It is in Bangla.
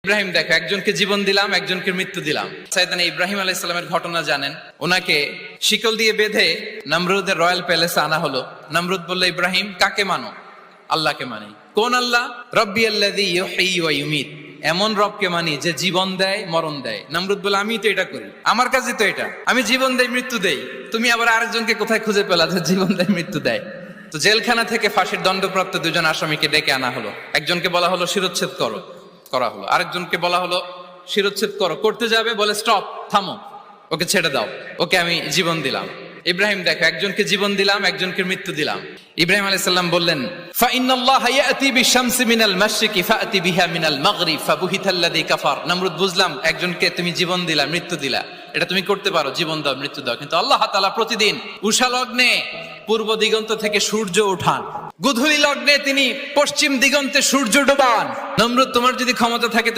ইব্রাহিম দেখো, একজনকে জীবন দিলাম, একজনকে মৃত্যু দিলাম। সাইয়েদনা ইব্রাহিম আলাইহিস সালামের ঘটনা জানেন। ওনাকে শিকল দিয়ে বেঁধে নমরুদের রয়্যাল প্যালেসে আনা হলো। নমরুদ বলল, ইব্রাহিম কাকে মানো? আল্লাহকে মানি। কোন আল্লাহ? রব্বি আল্লাযী ইউহয়ী ওয়া ইউমীত, এমন রবকে মানি যে জীবন দেয় মরণ দেয়। নমরুদ বলে, আমি তো এটা করি, আমার কাজই তো এটা, আমি জীবন দেই মৃত্যু দেই, তুমি আবার আরেকজনকে কোথায় খুঁজে পেলা যে জীবন দেয় মৃত্যু দেয়? তো জেলখানা থেকে ফাঁসির দণ্ডপ্রাপ্ত দুজন আসামিকে ডেকে আনা হলো। একজনকে বলা হলো শিরচ্ছেদ করো, করা হলো। আরেকজনকে বলা হলো শিরচ্ছেদ করো, করতে যাবে, বলে স্টপ, থামো, ওকে ছেড়ে দাও, ওকে আমি জীবন দিলাম। ইব্রাহিম দেখো, একজনকে জীবন দিলাম, একজনকে মৃত্যু দিলাম। ইব্রাহিম আলাইহিস সালাম বললেন, ফাইনাল্লাহা ইয়াতি বিশ-শামসি মিনাল মাশরিকি ফাআতি বিহা মিনাল মাগরিব ফাবুহিতাল্লাযী কাফার। নমরুদ, বুঝলাম একজনকে তুমি জীবন দিলা, মৃত্যু দিলা, এটা তুমি করতে পারো, জীবন দাও, মৃত্যু দাও, কিন্তু আল্লাহ তাআলা প্রতিদিন উষা লগ্নে পূর্ব দিগন্ত থেকে সূর্য ওঠান, গোধূলি লগ্নে তিনি পশ্চিম দিগন্তে সূর্য ডোবান। নমরুদ, তোমার যদি ক্ষমতা থাকে তুমি